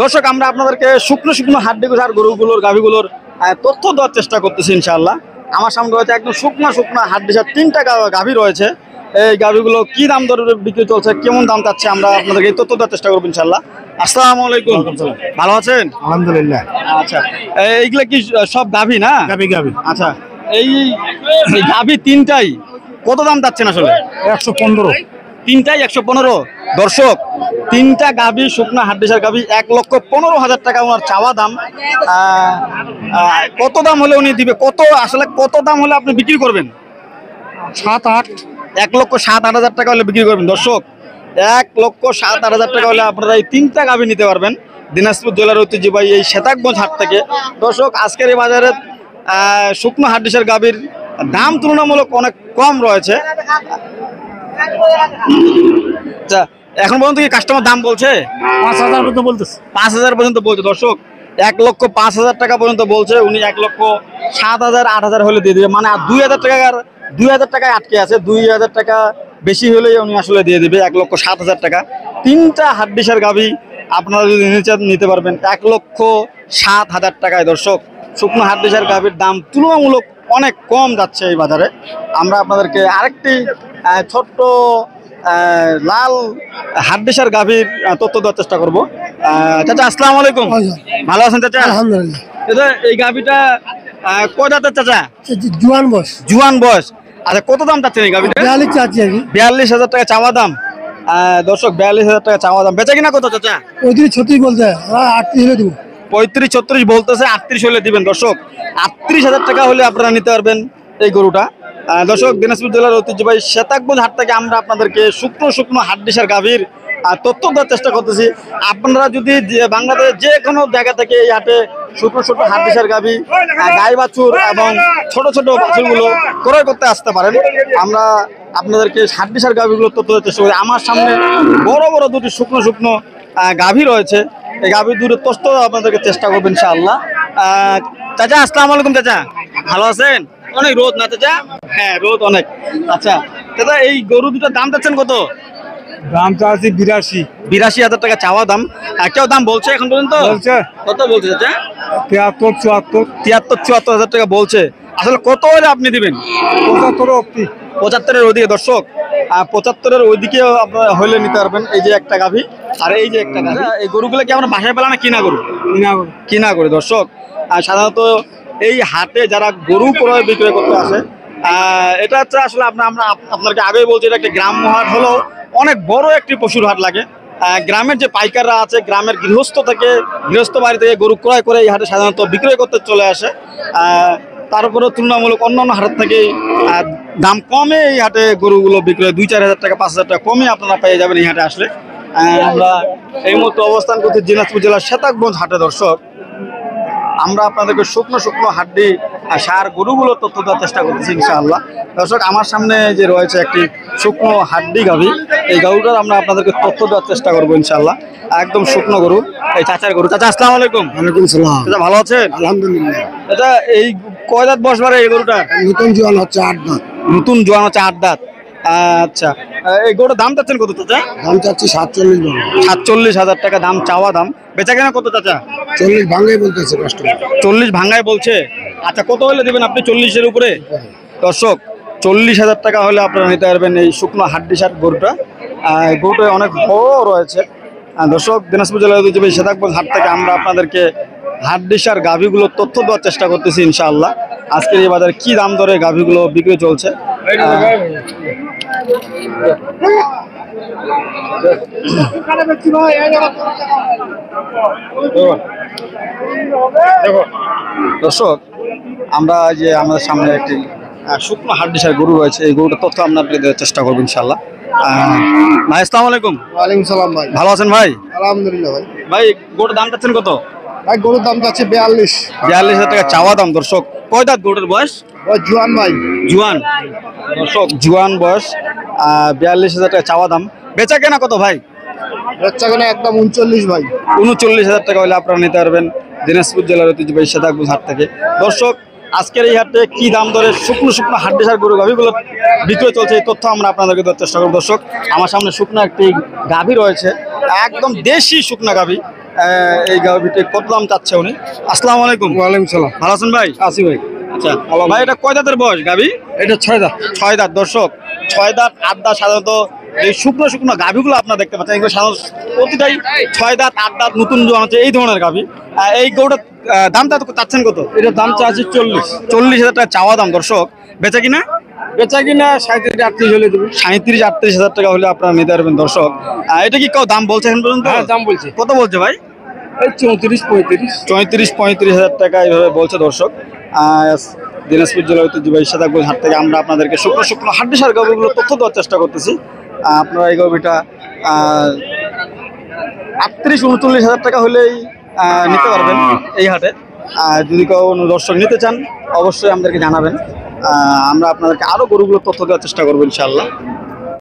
দর্শক আমরা আপনাদেরকে শুকনো শুকনো হাড্ডিগুলো গরুগুলোর গাভীগুলোর তথ্য দেওয়ার চেষ্টা করতেছি ইনশাআল্লাহ। আমার সামনে রয়েছে একদম শুকনো শুকনো হাড্ডিসার 3টা গাভী রয়েছে। এই গাভীগুলো কি দাম দরে বিক্রি চলছে, কেমন দাম চাচ্ছে, আমরা আপনাদেরকে এই তথ্য দেওয়ার চেষ্টা করবো ইনশাআল্লাহ। আসসালামু আলাইকুম, ভালো আছেন? আলহামদুলিল্লাহ। আচ্ছা, এইগুলা কি সব গাভী না? গাভী। আচ্ছা, এই গাভী 3টাই কত দাম চাচ্ছেন আসলে? 115। 3টাই 115। দর্শক 3টা গাভী শুকনা হাড্ডিসার গাভী 1,15,000 টাকা ওনার চাওয়া দাম। কত দাম হলে উনি দিবে? আসলে কত দাম হলে আপনি বিক্রি করবেন? 7-8। 1,07,000 টাকা হলে বিক্রি করবেন। দর্শক 1,07,000 টাকা হলে আপনারা এই 3টা গাভী নিতে পারবেন দিনাজপুর জেলার ঐতিহ্যবাহী এই শ্বেতাগঞ্জ হাট থেকে। দর্শক আজকের এই বাজারে শুকনো হাড্ডিসার গাভীর দাম তুলনামূলক অনেক কম রয়েছে। আচ্ছা, এখন পর্যন্ত কি কাস্টমার দাম বলছে? 5,000 পর্যন্ত বলতেছে। 5,000 পর্যন্ত বলছে। দর্শক 1,05,000 টাকা পর্যন্ত বলছে, উনি 1,07,000 8,000 হলে দিয়ে দেবে। মানে 2,000 টাকায় আটকে আছে। 2,000 টাকা বেশি হলেই উনি আসলে দিয়ে দেবে 1,07,000 টাকা। 3টা হাড্ডিসার গাভী আপনারা যদি নিতে পারবেন 1,07,000 টাকায়। দর্শক শুকনো হাড্ডিসার গাভীর দাম তুলনামূলক অনেক কম যাচ্ছে এই বাজারে। আমরা আপনাদেরকে আরেকটি ছোট্ট লাল হাড্ডিসার গাভীর তথ্য দেওয়ার চেষ্টা করবো। চাচা আসসালামু আলাইকুম, ভালো আছেন চাচা? আলহামদুলিল্লাহ। এই গাভীটা কয় দাঁতের চাচা? জুয়ান বয়স। আচ্ছা, কত দাম চাচ্ছেন এই গাভীটা? 42 চাচ্ছি আমি। 42,000 টাকা চাওয়া দাম। দর্শক 42,000 টাকা চাওয়া দাম। বেচা কিনা কত চাচা? 35-36 বলতে 38 হলে দিব। 35-36 বলতেছে, 38 হলে দিবেন। দর্শক 38,000 টাকা হলে আপনারা নিতে পারবেন এই গরুটা। দর্শক দিনাজপুর জেলার ঐতিহ্যবাহী শ্বেতাগঞ্জ হাট থেকে আমরা আপনাদেরকে শুকনো শুকনো হাড্ডিসার গাভীর তথ্য দেওয়ার চেষ্টা করতেছি। আপনারা যদি বাংলাদেশের যে কোনো জায়গা থেকে এই হাটে শুকনো শুকনো হাড্ডিসার গাভী, গাই বাছুর এবং ছোট ছোট বাছুরগুলো ক্রয় করতে আসতে পারেন। আমরা আপনাদেরকে হাড্ডিসার গাভীগুলো তথ্য দেওয়ার চেষ্টা করি। আমার সামনে বড় বড় দুটি শুকনো শুকনো গাভী রয়েছে। এই গাভীর দুটো তথ্য আপনাদেরকে চেষ্টা করবেো ইনশাআল্লাহ। চাচা আসসালামু আলাইকুম। চাচা ভালো আছেন? অনেক রোদ না চাচা? হ্যাঁ, রোদ অনেক। আচ্ছা চাচা, এই গরু দুটোর দাম চাচ্ছেন কত? দাম চাচ্ছি 82,000 টাকা চাওয়া দাম। কেউ দাম বলছে এখন পর্যন্ত? কত বলছে চাচা? 73-74 টাকা বলছে। আসলে কত হলে আপনি দিবেন? 75-এর ওইদিকে। দর্শক 75-এর ওইদিকে আপনারা হইলে নিতে পারবেন। এই যে একটা গাভী আর এই যে একটা গাভী। এই গরুগুলো কি আমরা বাসায় পেলা না কিনা গরু? কিনা করে। দর্শক সাধারণত এই হাটে যারা গরু ক্রয় বিক্রয় করতে আসে, এটা হচ্ছে আসলে আমরা আপনাকে আগেই বলছি, এটা একটা গ্রাম্য হাট হলেও অনেক বড় একটি পশুর হাট লাগে। গ্রামের যে পাইকাররা আছে, গ্রামের গৃহস্থ বাড়ি থেকে গরু ক্রয় করে এই হাটে সাধারণত বিক্রয় করতে চলে আসে। তারপরেও তুলনামূলক অন্যান্য হাটের থেকে দাম কমে এই হাটে গরুগুলো বিক্রয় 2-4 হাজার টাকা 5,000 টাকা কমে আপনারা পেয়ে যাবেন এই হাটে আসলে। আমরা এই মুহূর্তে অবস্থান করছি দিনাজপুর জেলার শ্বেতাগঞ্জ হাটে। দর্শক আমরা আপনাদেরকে শুকনো শুকনো হাড্ডি সার গরুগুলো তথ্য দেওয়ার চেষ্টা করতেছি ইনশাআল্লাহ। দর্শক আমার সামনে যে রয়েছে একটি শুকনো হাড্ডি গাভী, এই গরুটার আমরা আপনাদেরকে তথ্য দেওয়ার চেষ্টা করবো ইনশাআল্লাহ। একদম শুকনো গরু, এই চাচার গরু। চাচা আসসালামু আলাইকুম। ওয়ালাইকুম সালাম। চাচা ভালো আছেন? আলহামদুলিল্লাহ। এটা এই কয় দাঁত বয়স বাড়ে এই গরুটা? নতুন জোয়ান হচ্ছে 8 দাঁত। নতুন জোয়ান হচ্ছে 8 দাঁত। আচ্ছা, এই গরুটার দাম চাচ্ছেন কত চাচা? দাম চাচ্ছি 47। 47,000 টাকা দাম চাওয়া দাম। বেচা কেনা কত চাচা? 40 ভাঙাই বলতেছে কাস্টমার। 40 ভাঙায় বলছে। আচ্ছা, কত হলে দেবেন আপনি? 40-এর উপরে। দর্শক 40,000 টাকা হলে আপনারা নিতে পারবেন এই শুকনো হাড্ডিসার গরুটা। গরুটা অনেক বড় রয়েছে। দর্শক দিনাজপুর জেলার ঐতিহ্যবাহী শ্বেতাগঞ্জ হাট থেকে আমরা আপনাদেরকে হাড্ডিসার গাভীগুলোর তথ্য দেওয়ার চেষ্টা করতেছি ইনশাআল্লাহ। আজকের এই বাজারে কি দাম দরে গাভীগুলো বিক্রি চলছে। দর্শক আমরা যে আমাদের সামনে একটি শুকনো হাড্ডিসার গরু রয়েছে, এই গরুটার তথ্য আপনাদেরকে দেওয়ার চেষ্টা করবো ইনশাআল্লাহ। ভাই আসসালামু আলাইকুম। ওয়ালাইকুম সালাম ভাই। ভালো আছেন ভাই? আলহামদুলিল্লাহ ভাই। ভাই গরুর দাম চাচ্ছেন কত? ভাই গরুর দাম চাচ্ছে 42। 42,000 টাকা চাওয়া দাম। দর্শক কয় দাঁত গরুর বয়স? জুয়ান ভাই। জুয়ান। দর্শক জুয়ান বয়স, 42,000 টাকা চাওয়া দাম। বেচা কেনা কত ভাই? বাচ্চা কেনা একদম 39 ভাই। 39,000 টাকা হলে আপনারা নিতে পারবেন দিনাজপুর জেলার ঐতিহ্যবাহী শ্বেতাগঞ্জ হাট থেকে। দর্শক আজকের এই হাটে কি দাম দরে শুকনো শুকনো হাড্ডিসার গরু গাভীগুলো বিক্রয় চলছে, এই তথ্য আমরা আপনাদেরকে দেওয়ার চেষ্টা করব। দর্শক আমার সামনে শুকনো একটি গাভী রয়েছে, একদম দেশি শুকনা গাভী। এই গাভিটি কত দাম চাচ্ছে উনি? আসসালামু আলাইকুম। ওয়ালাইকুম সালাম। ভালো আছেন ভাই? আসি ভাই। আচ্ছা ভাই, এটা কয় দাঁতের বয়স গাভি? এটা 6 দাঁত। 6 দাঁত দর্শক, 6 দাঁত 8 দাঁত। সাধারণত এই শুকনো শুকনো গাভিগুলো আপনারা দেখতে পাচ্ছেন, এগুলো সাধারণত প্রতিটাই 6 দাঁত 8 দাঁত নতুন জোয়ান হচ্ছে এই ধরনের গাভি। এই গরুটার দামটা চাচ্ছেন কত? এটা দাম চাচ্ছি 40। 40,000 টাকা চাওয়া দাম দর্শক। বেচা কিনা? বেচা কিনা 37-38 হলে দেবে। 37-38,000 টাকা হলে আপনারা নিতে পারবেন দর্শক। এটা কি কেউ দাম বলছে এখন পর্যন্ত? হ্যাঁ, দাম বলছে। কত বলছে ভাই? এই 34-35। 34-35,000 টাকা এইভাবে বলছে দর্শক। দিনাজপুর জেলার ঐতিহ্যবাহী সাদাগোল হাট থেকে আমরা আপনাদেরকে শুকনো শুকনো হাড্ডিসার গরুগুলো তথ্য দেওয়ার চেষ্টা করতেছি। আপনারা এই গরুটা 38-39,000 টাকা হলেই নিতে পারবেন এই হাটে। যদি কোনো দর্শক নিতে চান অবশ্যই আমাদেরকে জানাবেন, আমরা আপনাদেরকে আরও গরুগুলো তথ্য দেওয়ার চেষ্টা করবো ইনশাআল্লাহ।